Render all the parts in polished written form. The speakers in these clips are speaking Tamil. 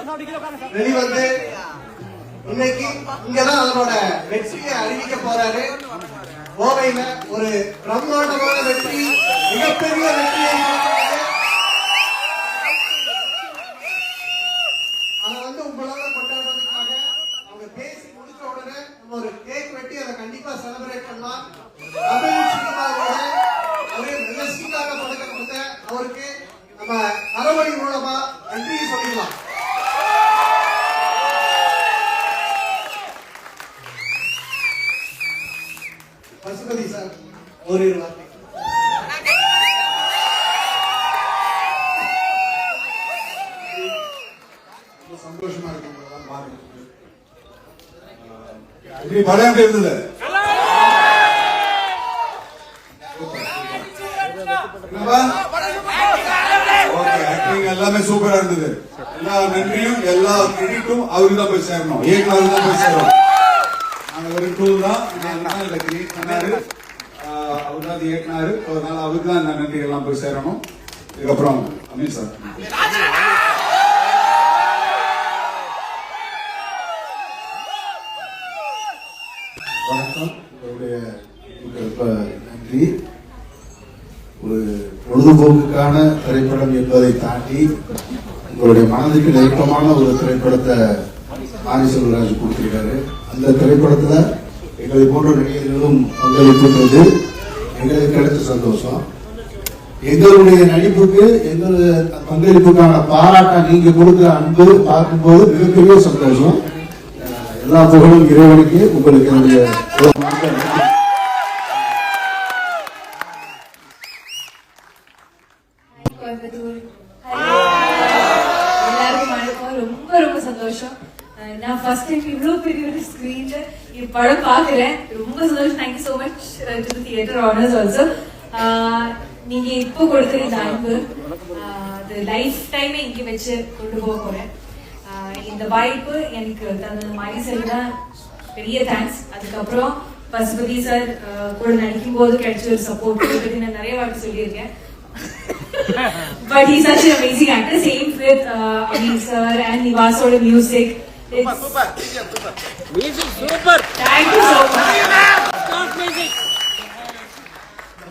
வெளிவந்து இன்னைக்கு இங்கதான் அதனோட வெற்றியை அறிவிக்க போறாரு. கோவையில ஒரு பிரம்மாண்டமான வெற்றி, மிகப்பெரிய வெற்றியை அதை வந்து உங்களால கொண்டாடுறதுக்காக அவங்க பேசி முடிச்ச உடனே நம்ம ஒரு கேக் வெட்டி அதை கண்டிப்பா செலிப்ரேட் பண்ணலாம். தமிழ் சினிமாவோட ஒரு மெஜஸ்டிக்கான பதக்கம் கொடுத்த அவருக்கு நம்ம அறவழி மூலமா நன்றி சொல்லிடலாம். பசுபதி சார் ஒரு வார்த்தை. சந்தோஷமா இருக்கு. படம் எப்படி இருந்தது? எல்லாமே சூப்பரா இருந்தது. எல்லா நன்றியும் எல்லா கிரெடிட்டும் அவருக்கு தான் போய் சேரணும். ஏகனாருக்கு தான் போய் சேரணும். நாங்க ஒரு டூல் தான் கிரியேட் பண்ணாரு, அவர் தான் ஏற்றினாரு. அதனால அவருக்கு தான் இந்த நன்றி எல்லாம் போய் சேரணும். இதுக்கப்புறம் அமீன் சார் வணக்கம். உங்களுடைய நன்றி. ஒரு பொழுதுபோக்குக்கான திரைப்படம் என்பதை தாண்டி உங்களுடைய மனதுக்கு நெருக்கமான ஒரு திரைப்படத்தை மாரி செல்வராஜ் கொடுத்திருக்காரு. அந்த திரைப்படத்துல எங்களை போன்ற நடிகர்களும் பங்களிப்புன்றது எங்களுக்கு கிடைச்ச சந்தோஷம். எங்களுடைய நடிப்புக்கு எங்கள் பங்களிப்புக்கான பாராட்டை நீங்க கொடுக்கிற அன்பு பார்க்கும்போது மிகப்பெரிய சந்தோஷம். எல்லா புகழும் இறைவனுக்கு. உங்களுக்கு என்னுடைய ரொம்ப ரொம்ப சந்தோஷம். நான் ஃபர்ஸ்ட் டைம் இவ்வளவு பெரிய ஒரு ஸ்கிரீன்ல இந்த படம் பாக்குறேன். ரொம்ப சந்தோஷம். Thank you so much to the theatre honours also. நீங்க இப்போ கொடுக்குற இந்த அன்பு அது லைஃப் டைமே இங்க வச்சு கொண்டு போக போறேன். இந்த வாய்ப்பு எனக்கு தந்த மாரி செல்வன் பெரிய தேங்க்ஸ். அதுக்கப்புறம் பசுபதி சார் கூட நடிக்கும் போது கிடைச்ச ஒரு சப்போர்ட் பத்தி நான் நிறைய வாட்டி சொல்லியிருக்கேன். But he's such an amazing actor. Same with Abhi sir and Nivasoda music. It's super. Music super. Thank you so much. Stop music.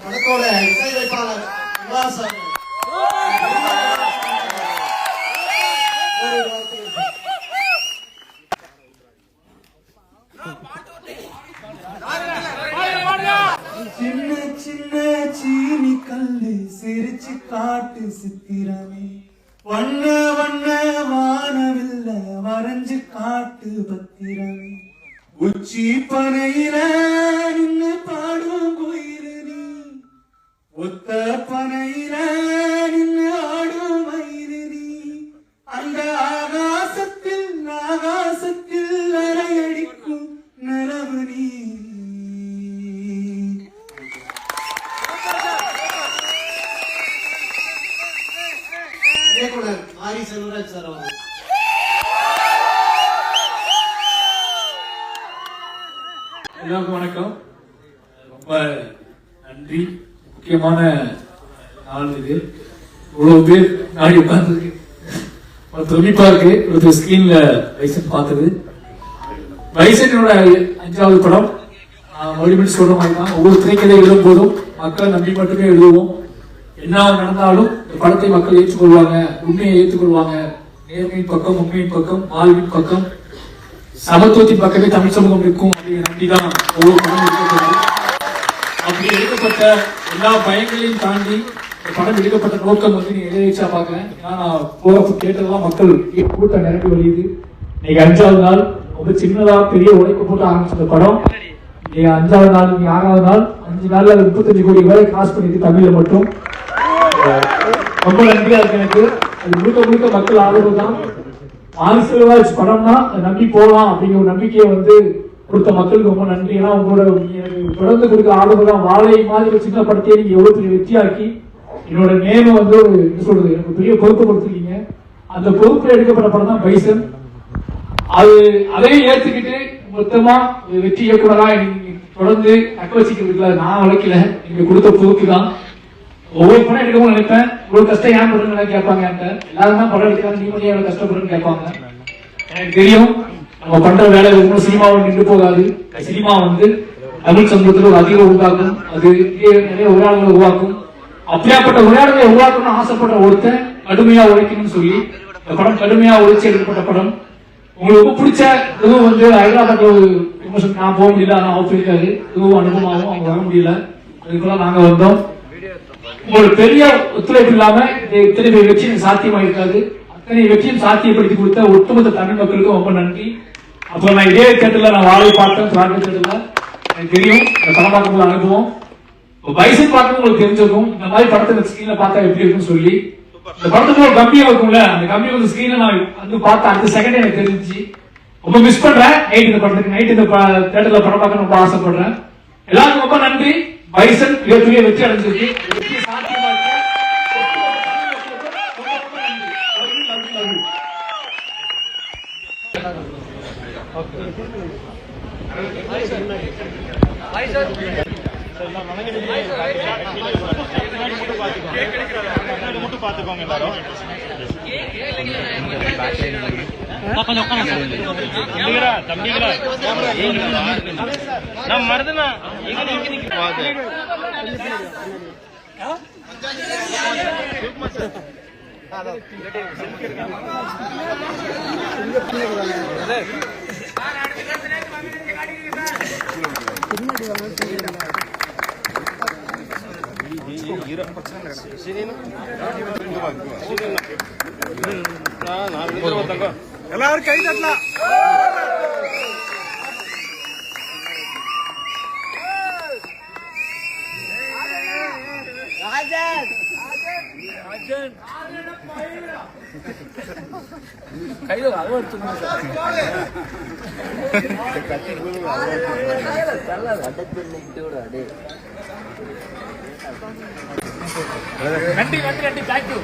படத்தோட இசையமைப்பாளர் நிவாஸ் சார் சின்ன சின்ன சீனி கல்லு சிரிச்சு காட்டு சித்திரமே, வண்ண வண்ண வானவில்ல வரைஞ்சு காட்டு பத்திரமே, உச்சி பனையில நின்னு பாடும் கோயிலு நீ, ஒத்த பனையில நின்னு ஆடும் மயிலு நீ, அந்த ஆகாசத்தில் ஆகாசத்தில் அலையடிக்கும் நிலவு நீ. இயக்குனர் மாரி செல்வராஜ் சார் அவங்க. எல்லாருக்கும் வணக்கம். ரொம்ப நன்றி. முக்கியமான நாள் இது. இவ்வளவு பேர் நாடி உட்கார்ந்து ஒரு தொழிப்பா இருக்கு. ஒரு ஸ்கிரீன்ல வைசன் பார்த்தது. வைசனோட 5வது படம். மறுபடியும் சொல்ற மாதிரி தான் ஒவ்வொரு திரைக்கதை எழுதும் போதும் மக்கள் நம்பி மட்டுமே எழுதுவோம். என்ன நடந்தாலும் இந்த படத்தை மக்கள் ஏற்றுக்கொள்வாங்க, உண்மையை ஏற்றுக்கொள்வாங்க. நேர்மையின் பக்கம், உண்மையின் பக்கம், வாழ்வின் பக்கம், சமத்துவத்தின் பக்கமே தமிழ் சமூகம் இருக்கும் அப்படிங்கிற நம்பிதான் ஒவ்வொரு படம் எடுக்கப்பட்டது. அப்படி எடுக்கப்பட்ட எல்லா பயங்களையும் தாண்டி இந்த படம் எடுக்கப்பட்ட நோக்கம் வந்து நீங்க எதிர்ச்சா பாக்குறேன். ஏன்னா நான் போறப்ப கேட்டதெல்லாம் மக்கள் கூட்டம் நிரம்பி வருது. இன்னைக்கு 5வது நாள். ரொம்ப சின்னதா பெரிய உழைப்பு போட்டு ஆரம்பிச்ச படம் 5வது நாள், 6வது நாள், 5 நாள்ல 35 கோடி ரூபாய் காசு பண்ணிட்டு தமிழ்ல மட்டும். ரொம்ப நன்றியா இருக்கு எனக்கு. அது முழுக்க முழுக்க மக்கள் ஆதரவு தான். மாரி செல்வராஜ் படம்னா நம்பி போகலாம் அப்படிங்கிற ஒரு நம்பிக்கையை வந்து கொடுத்த மக்களுக்கு ரொம்ப நன்றி. ஏன்னா உங்களோட தொடர்ந்து கொடுக்குற ஆதரவு தான். வாழை மாதிரி சின்ன படத்தையே நீங்க எவ்வளவு பெரிய வெற்றியாக்கி என்னோட நேம வந்து ஒரு என்ன சொல்றது எனக்கு பெரிய பொறுப்பு கொடுத்துருக்கீங்க. அந்த பொறுப்புல எடுக்கப்பட்ட படம் தான் பைசன். அதையும் ஏற்றுக்கிட்டு மொத்தமா வெற்றி இயக்குனரா தொடர்ந்து தக்க வச்சுக்கிறதுல நான் உழைக்கல. நீங்க கொடுத்த பொறுப்பு தான். ஒவ்வொரு படம் எடுக்கவும் நினைப்பேன், இவ்வளவு கஷ்டம் ஏன் படுறேன்னு கேட்பாங்க என்கிட்ட. எல்லாரும் தான் படம் எடுக்கிறாங்க, நீ மட்டும் எவ்வளவு கஷ்டப்படுறேன்னு கேட்பாங்க. எனக்கு தெரியும் நம்ம பண்ற வேலை ஒன்றும் சினிமாவில் நின்று போகாது. சினிமா வந்து தமிழ் சமூகத்தில் ஒரு அதிக உருவாக்கும், அது நிறைய உரையாடல்களை உருவாக்கும். அப்படியாப்பட்ட உரையாடல்களை உருவாக்கணும்னு ஆசைப்படுற ஒருத்தன் கடுமையா உழைக்கணும்னு சொல்லி இந்த படம் கடுமையா உழைச்சி எடுக்கப்பட்ட படம். உங்களுக்கு ரொம்ப பிடிச்ச இதுவும் வந்து ஹைதராபாத்ல ஒரு விமர்சனம் நான் போக முடியல, ஆனால் அவங்க போயிருக்காரு, இதுவும் அனுபவமாகவும் அவங்க வர முடியல, அதுக்குள்ள நாங்க வந்தோம். உங்களோட பெரிய ஒத்துழைப்பு இல்லாம இத்தனை பேர் வெற்றி எனக்கு சாத்தியமா இருக்காது. அத்தனை வெற்றியும் சாத்தியப்படுத்தி கொடுத்த ஒட்டுமொத்த தமிழ் மக்களுக்கும் ரொம்ப நன்றி. அப்புறம் நான் இதே தேட்டர்ல நான் வாழை பார்த்தேன், தேட்டர்ல எனக்கு தெரியும் இந்த படம் பார்க்கும்போது அனுபவம். பைசன் பார்க்கும் உங்களுக்கு தெரிஞ்சிருக்கும், இந்த மாதிரி படத்தை ஸ்கிரீன்ல பார்த்தா எப்படி இருக்குன்னு சொல்லி. இந்த படத்துக்கு ஒரு கம்பியம் இருக்கும்ல, அந்த கம்பியம் வந்து ஸ்கிரீன்ல நான் வந்து பார்த்த அடுத்த செகண்ட் எனக்கு தெரிஞ்சு ரொம்ப மிஸ் பண்றேன். நைட் இந்த படத்துக்கு நைட் இந்த தேட்டர்ல படம் பார்க்க ரொம்ப ஆசைப்படுறேன். எல்லாருக்கும் ரொம்ப நன்றி. பைசன் மிகப்பெரிய வெற்றி அடைஞ்சிருக்கு. வெற்றி சாத்தியமா இருக்கு. பாத்துக்கோங்க எல்லாரும். தம்பிகளா நான் மருதுனா எல்லாரும் கை தட்டலாம். நன்றி நன்றி நன்றி, தேங்க்யூ.